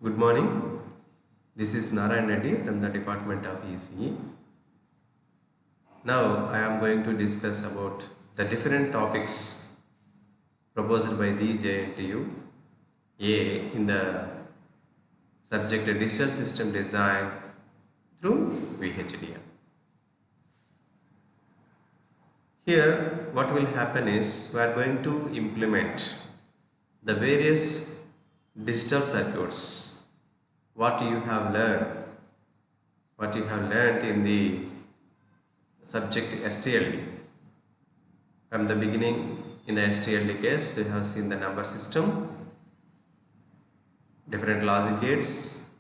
Good morning. This is Narayan Reddy from the Department of ECE. Now I am going to discuss about the different topics proposed by the JNTU A in the subject Digital System Design through VHDL. Here what will happen is we are going to implement the various digital circuits what you have learned in the subject STLD. From the beginning, in the STLD case, we have seen the number system, different logic gates,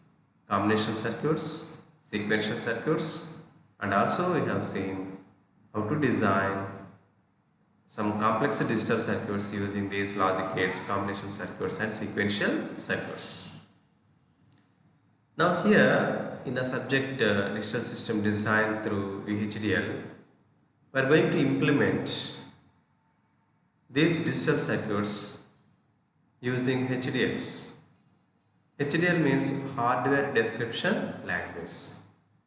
combination circuits, sequential circuits, and also we have seen how to design some complex digital circuits using these logic gates, combination circuits, and sequential circuits. Now here in the subject digital system design through VHDL, we are going to implement these digital circuits using HDLs. HDL means hardware description language.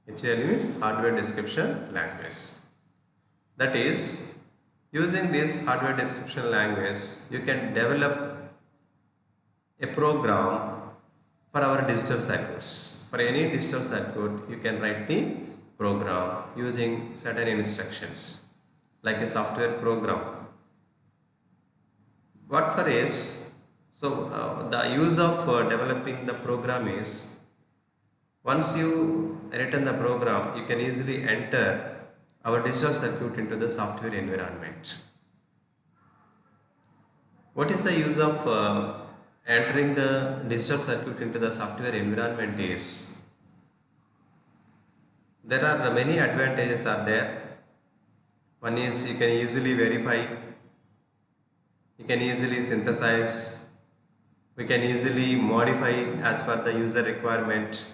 HDL means hardware description language. That is, using this hardware description language, you can develop a program for our digital circuits. For any digital circuit, you can write the program using certain instructions like a software program. What for is, the use of developing the program is, once you written the program, you can easily enter our digital circuit into the software environment. What is the use of entering the digital circuit into the software environment is, there are many advantages are there. One is you can easily verify, you can easily synthesize, we can easily modify as per the user requirement.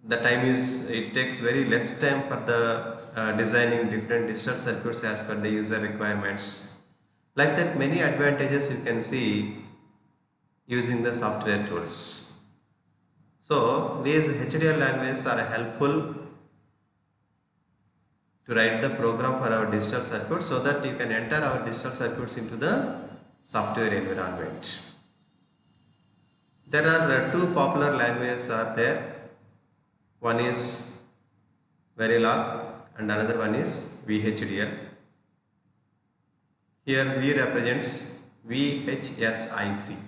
The time is, it takes very less time for the designing different digital circuits as per the user requirements. Like that, many advantages you can see using the software tools. So these HDL languages are helpful to write the program for our digital circuit so that you can enter our digital circuits into the software environment. There are two popular languages are there. One is Verilog and another one is VHDL. Here V represents VHSIC.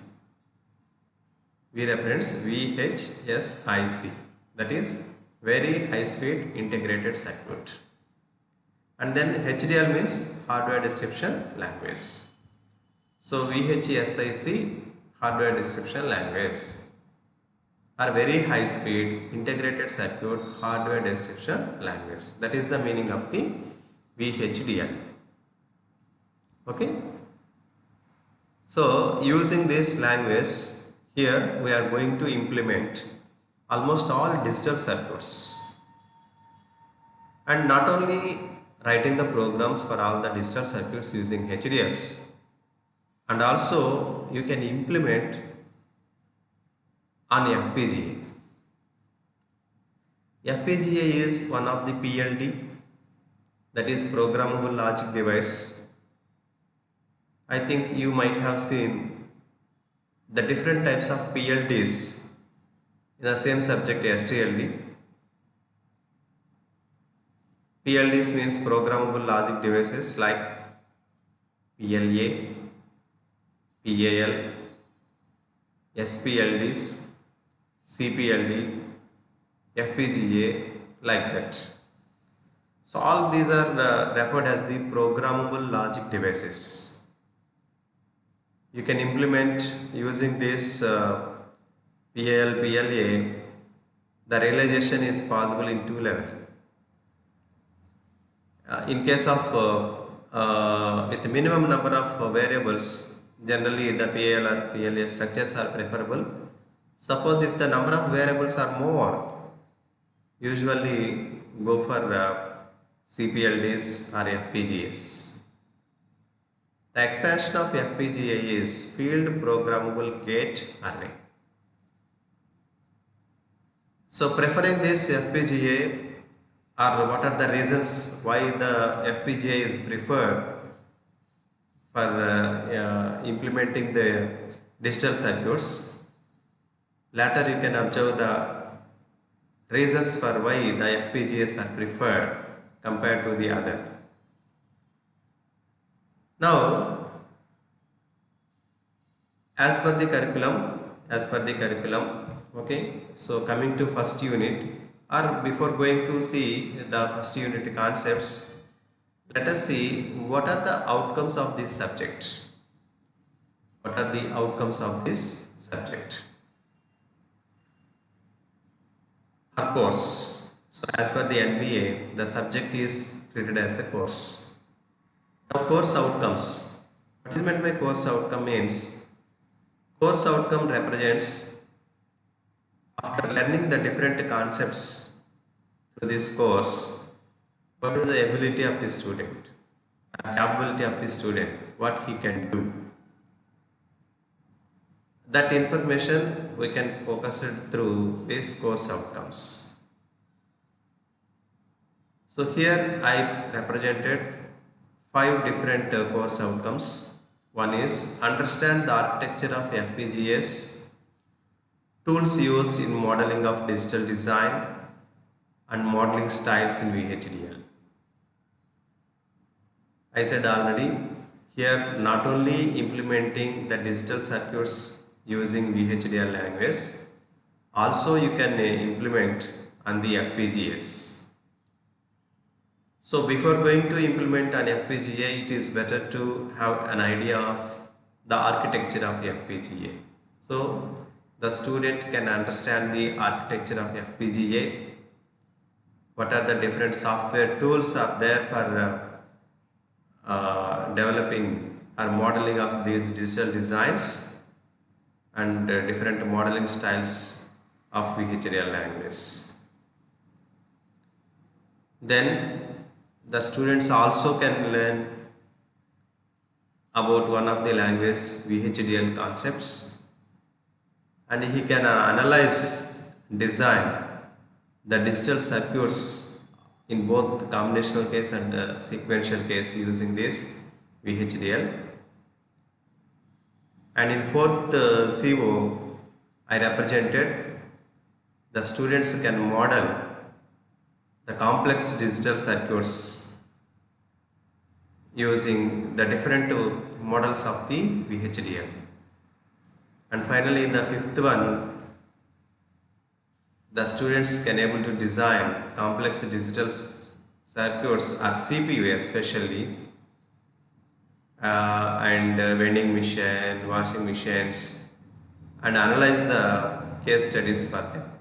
V represents VHSIC, that is very high speed integrated circuit. And then HDL means hardware description language. So VHSIC, hardware description language, are very high speed integrated circuit hardware description language. That is the meaning of the VHDL. Okay. So using this language, here we are going to implement almost all digital circuits, and not only writing the programs for all the digital circuits using HDLs, and also you can implement on FPGA. FPGA is one of the PLD, that is programmable logic device. I think you might have seen the different types of PLDs in the same subject STLD. PLDs means programmable logic devices like PLA, PAL, SPLDs, CPLD, FPGA, like that. So all these are referred as the programmable logic devices. You can implement using this PAL, PLA. The realization is possible in two levels. In case of with minimum number of variables, generally the PAL or PLA structures are preferable. Suppose if the number of variables are more, usually go for CPLDs or FPGAs. The expansion of FPGA is Field Programmable Gate Array. So preferring this FPGA, or what are the reasons why the FPGA is preferred for implementing the digital circuits. Later you can observe the reasons for why the FPGAs are preferred compared to the other. Now, as per the curriculum, okay, so coming to first unit, or before going to see the first unit concepts, let us see what are the outcomes of this subject. What are the outcomes of this subject or course? So as per the NBA, the subject is treated as a course. Now course outcomes. What is meant by course outcome means, course outcome represents after learning the different concepts through this course, what is the ability of the student, the capability of the student, what he can do. That information we can focus it through these course outcomes. So here I represented 5 different course outcomes. One is understand the architecture of FPGAs, tools used in modeling of digital design, and modeling styles in VHDL. I said already, here not only implementing the digital circuits using VHDL language, also you can implement on the FPGAs. So before going to implement an FPGA, it is better to have an idea of the architecture of FPGA. So the student can understand the architecture of FPGA, what are the different software tools are there for developing or modeling of these digital designs, and different modeling styles of VHDL language. Then the students also can learn about one of the language VHDL concepts, and he can analyze, design the digital circuits in both combinational case and sequential case using this VHDL. And in fourth CO, I represented the students can model the complex digital circuits using the different models of the VHDL. And finally, in the fifth one, the students can able to design complex digital circuits or CPU especially, and vending machine, washing machines, and analyze the case studies for them.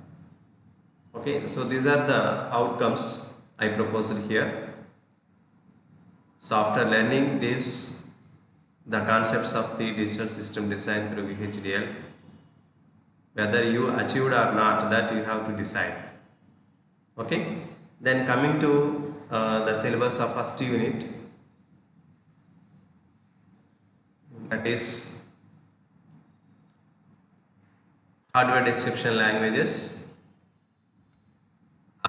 Okay, so these are the outcomes I proposed here. So after learning this, the concepts of the digital system design through VHDL, whether you achieved or not, that you have to decide. Okay, then coming to the syllabus of first unit, that is hardware description languages,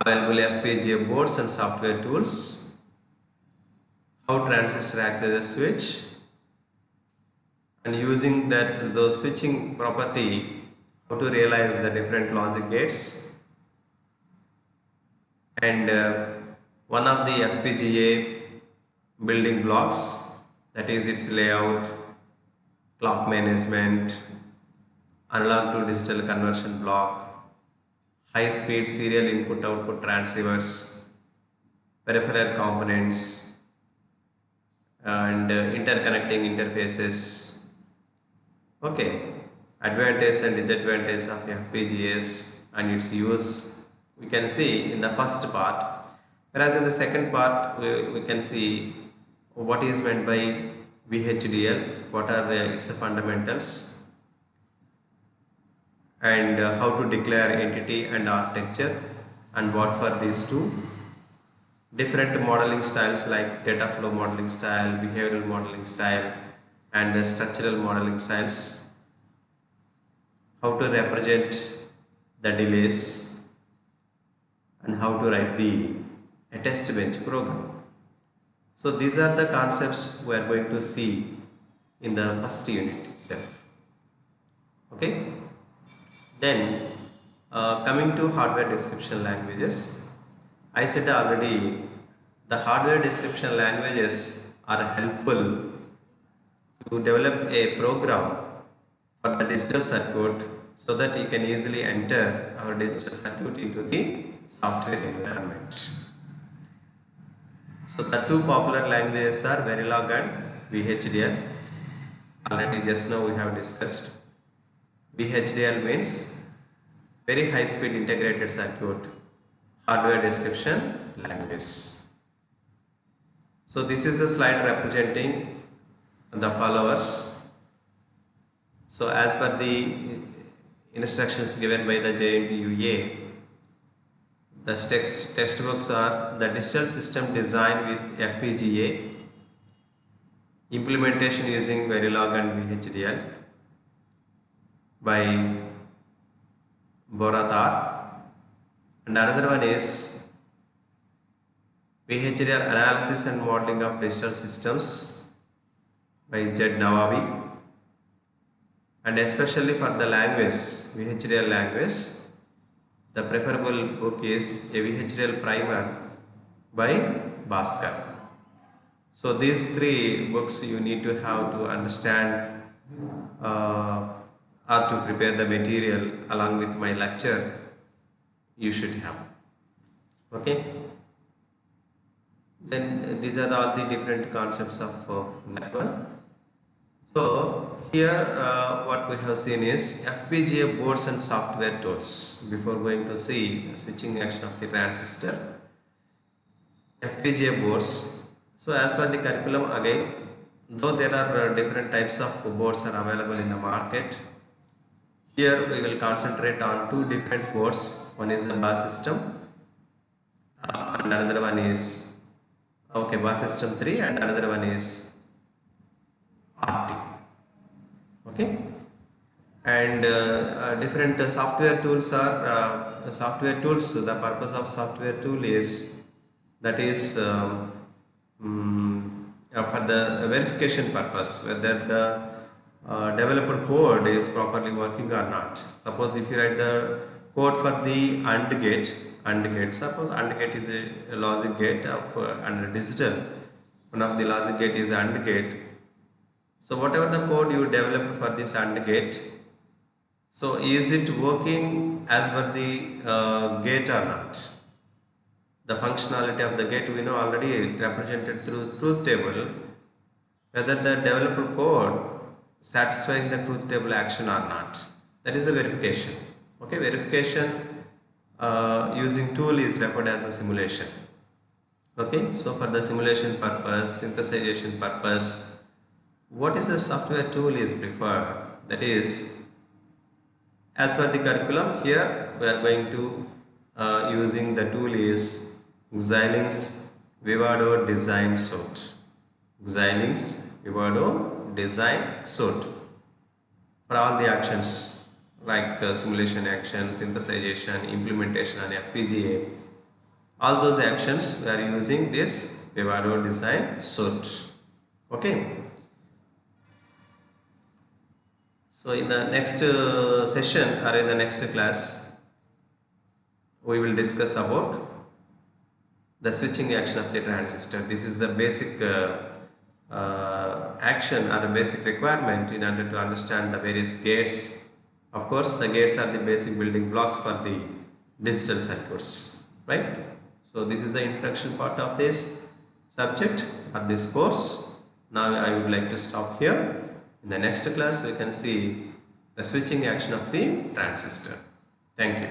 available FPGA boards and software tools, how transistor acts as a switch, and using those switching property, how to realize the different logic gates, and one of the FPGA building blocks, that is its layout, clock management, analog to digital conversion block, high-speed serial input-output transceivers, peripheral components, and interconnecting interfaces. Okay, advantage and disadvantage of FPGAs and its use we can see in the first part, whereas in the second part we can see what is meant by VHDL, what are its fundamentals, and how to declare entity and architecture, and what for these two. Different modeling styles like data flow modeling style, behavioral modeling style, and structural modeling styles. How to represent the delays, and how to write a test bench program. So these are the concepts we are going to see in the first unit itself. Okay. Then coming to hardware description languages, I said already the hardware description languages are helpful to develop a program for the digital circuit so that you can easily enter our digital circuit into the software environment. So the two popular languages are Verilog and VHDL. Already just now we have discussed. VHDL means very high speed integrated circuit hardware description language. So this is a slide representing the followers. So as per the instructions given by the JNTUA, the textbooks are the digital system design with FPGA, implementation using Verilog and VHDL by Boratar, and another one is VHDL analysis and modeling of digital systems by Z. Nawawi, and especially for the language, VHDL language, the preferable book is a VHDL primer by Bhaskar. So these three books you need to have to understand or to prepare the material along with my lecture you should have. Okay. Then these are all the different concepts of that one. So here what we have seen is FPGA boards and software tools. Before going to see the switching action of the transistor, FPGA boards. So as per the curriculum, again, though there are different types of boards are available in the market, here we will concentrate on two different boards. One is the bus system and another one is bus system 3 and another one is RT. Okay, and different software tools are software tools. So the purpose of software tool is that is for the verification purpose, whether the developer code is properly working or not. Suppose if you write the code for the AND gate, suppose AND gate is a logic gate of and digital, one of the logic gate is AND gate. So whatever the code you develop for this AND gate, so is it working as per the gate or not? The functionality of the gate we know already represented through truth table, whether the developer code satisfying the truth table action or not. That is a verification. Okay, verification using tool is referred as a simulation. Okay, so for the simulation purpose, synthesization purpose, what is the software tool is preferred? That is, as per the curriculum, here we are going to using the tool is Xilinx Vivado Design Suite. Xilinx Vivado Design Suite for all the actions like simulation action, synthesization, implementation on FPGA. All those actions we are using this Vivado Design Suite. Okay. So in the next session or in the next class, we will discuss about the switching action of the transistor. This is the basic action or the basic requirement in order to understand the various gates. Of course, the gates are the basic building blocks for the digital circuits, right? So this is the introduction part of this subject or this course. Now I would like to stop here. In the next class, we can see the switching action of the transistor. Thank you.